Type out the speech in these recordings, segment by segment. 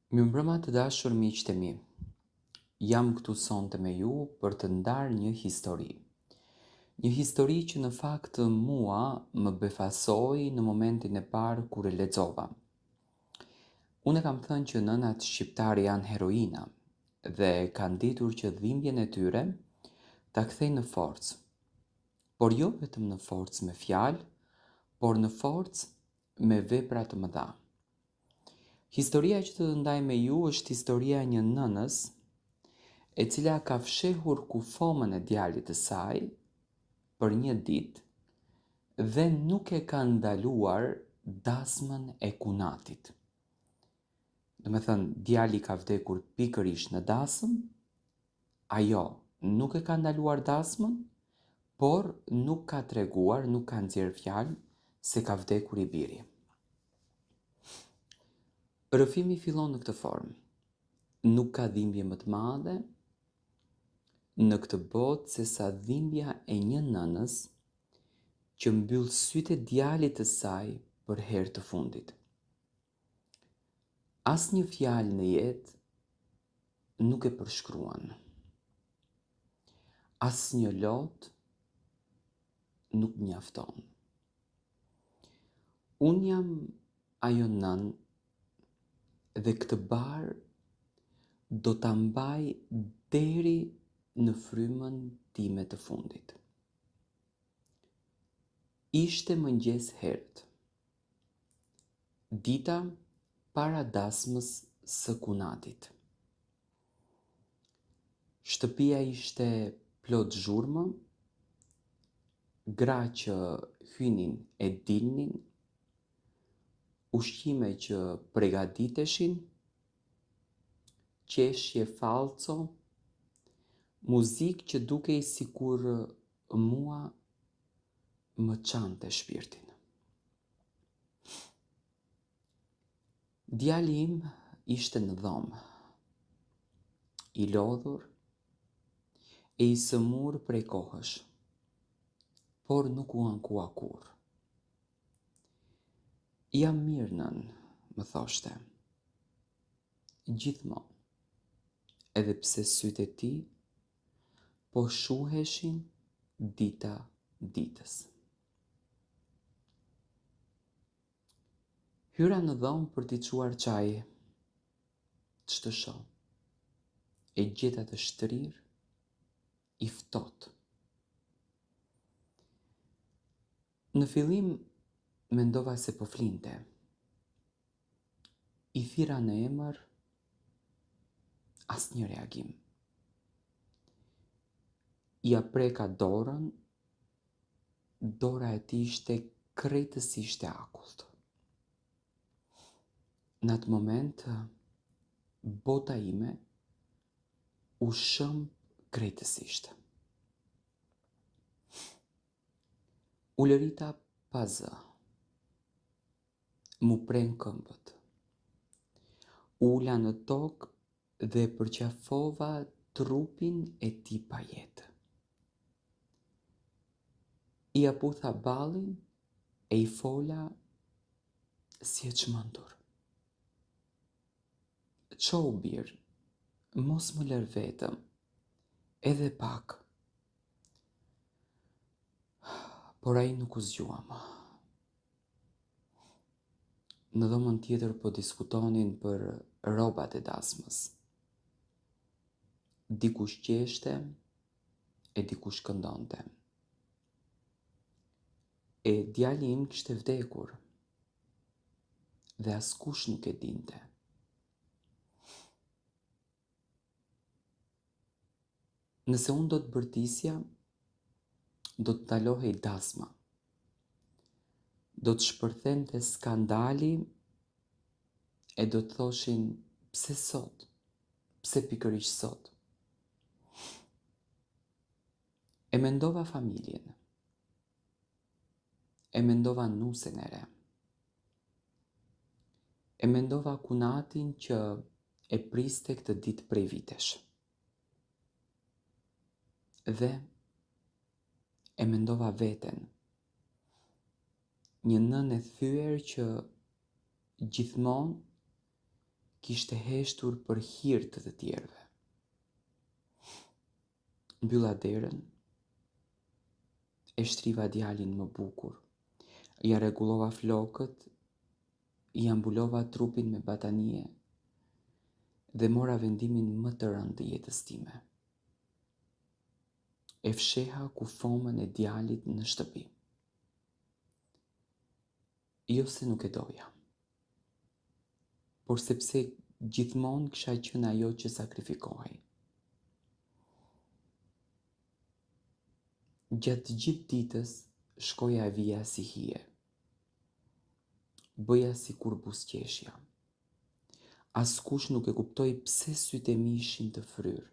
Mirëmbrëma të dashur miqtë e mi. Jam këtu sonte me ju për të ndarë një histori. Një histori që në fakt mua më befasoi në momentin e parë kur e lexova. Unë kam thënë që nënat shqiptare janë heroina dhe kanë ditur që dhimbjen e tyre ta kthejnë në forcë. Por jo vetëm në forcë me fjalë, por në forcë me vepra të mëdha. Historia që të ndaj me ju është historia e një nënës e cila ka fshehur kufomën e djalit të saj për një ditë dhe nuk e ka ndaluar dasmën e kunatit. Do me thënë, djali ka vdekur pikërisht në dasëm, ajo nuk e ka ndaluar dasmën, por nuk ka treguar, nuk ka nxjerrë fjalë se ka vdekur i biri. Rrëfimi fillon në këtë formë. Nuk ka dhimbje më të madhe në këtë botë se sa dhimbja e një nënës që mbyll sytë e djalit të saj për herë të fundit. Asnjë fjalë në jetë nuk e përshkruan. Asnjë lot nuk mjafton. Unë jam ajo nënë dhe këtë barë do ta mbaj deri në frymën time të fundit. Ishte mëngjes herët. Dita para dasmës së kunatit. Shtëpia ishte plot zhurmë, gra që hynin e dilnin, ushqime që përgatiteshin, qeshje falco, muzikë që dukej sikur mua më çante shpirtin. Djali im ishte në dhomë, i lodhur e i sëmur prej kohësh, por nuk u ankua kurrë. Jam mirë nën, më thoshte. Gjithmonë, edhe pse sytë e tij po shuheshin dita ditës. Hyra në dhomë për t'i çuar çaj. Ç'të shoh? E gjeta të shtrirë, i ftohtë. Në fillim mendova se po flinte. I thira në emër, asnjë reagim. Ja preka dorën, dora e tij ishte krejtësisht e akullt. Në atë moment, bota ime u shëmb krejtësisht. U lërita pa zë. Mu pren këmbët. Ula në tokë dhe përqafova trupin e tij pa jetë. I aputha ballin e i fola si e çmendur. Çou birë, mos më lër vetëm, edhe pak. Por ai nuk u zgjua më. Në dhomën tjetër po diskutonin për rrobat e dasmës. Dikush qeshte e dikush këndonte. E djali im kishte vdekur dhe askush nuk e dinte. Nëse unë do të bërtisja, do të ndalohej dasma. Do të shpërthente skandali e do të thoshin pse sot, pse pikërisht sot. E mendova familjen. E mendova nusen e re. E mendova kunatin që e priste këtë ditë prej vitesh. Dhe e mendova veten. Një nënë e thyer që gjithmonë kishte heshtur për hir të të tjerëve. Mbylla derën, e shtriva djalin më bukur, ja rregullova flokët, ja mbulova trupin me batanie dhe mora vendimin më të rënd të jetës time. E fsheha kufomën e djalit në shtëpi. Jo se nuk e doja, por sepse gjithmonë kisha qenë ajo që sakrifikohej. Gjatë gjithë ditës shkoja e vija si hije. Bëja si kur buzëqeshja. Askush nuk e kuptoi pse sytë e mi ishin të fryrë,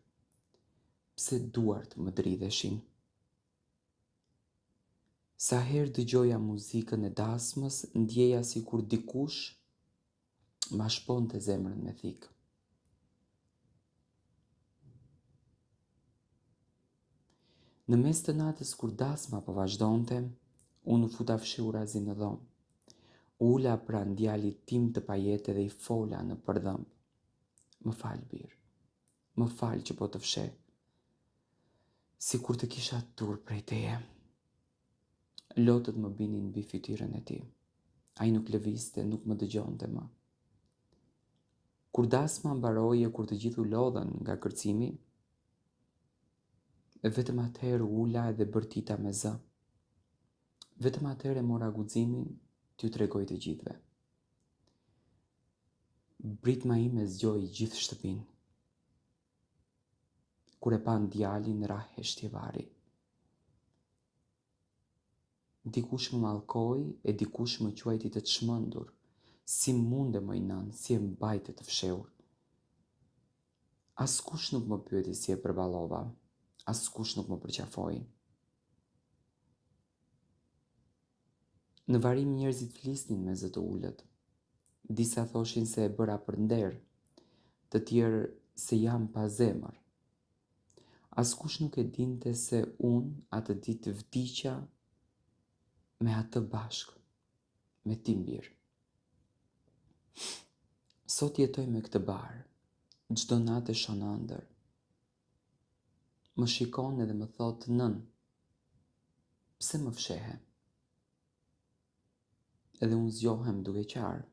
pse duart më dridheshin. Sa herë dëgjoja muzikën e dasmës, ndjeja si kur dikush ma shponte zemrën me thikë. Në mes të natës kur dasma po vazhdonte, unë u futa fshirazi në dhomë. Ula pranë djalit tim të pajete dhe i fola në përdhëmb. Më fal, birë. Më fal që po të fshe. Si kur të kisha tur prej teje. Lotët më binin mbi fytyrën e tij. Ai nuk lëvizte, nuk më dëgjonte më. Kur dasma mbaroi e kur të gjithë u lodhën nga kërcimi, vetëm atëherë ula dhe bërtita me zë. Vetëm atëherë mora guximin t'ju tregoj të gjithëve. Britma ime zgjoi gjithë shtëpinë. Kur e pan djalin ra heshtje vari. Dikush më mallkoi e dikush më quajti të çmendur. Si munde moj nën, si e mbajte të fshehur. Askush nuk më pyeti si e përballova. Askush nuk më përqafoi. Në varim njerëzit flisnin me zë të ulët. Disa thoshin se e bëra për nder, të tjerë se jam pa zemër. Askush nuk e dinte se unë atë ditë vdiqja me atë bashkë, me ti mbirë. Sot jetoj me këtë barë, çdo natë e shon ëndër. Më shikon edhe më thot nën, pse më fshehe? Edhe unë zgjohem duke qarë.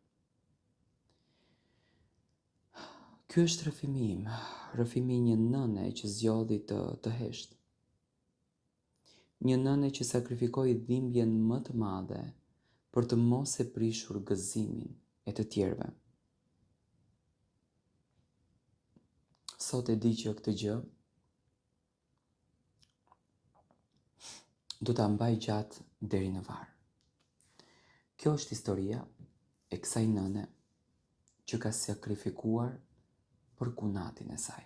Ky është rrëfimi im, rrëfimi një nëne që zgjodhi të heshtë. Një nëne që sakrifikoi dhimbjen më të madhe për të mos e prishur gëzimin e të tjerëve. Sot e di që këtë gjë do ta mbaj gjatë deri në varr. Kjo është historia e kësaj nëne që ka sakrifikuar për kunatin e saj.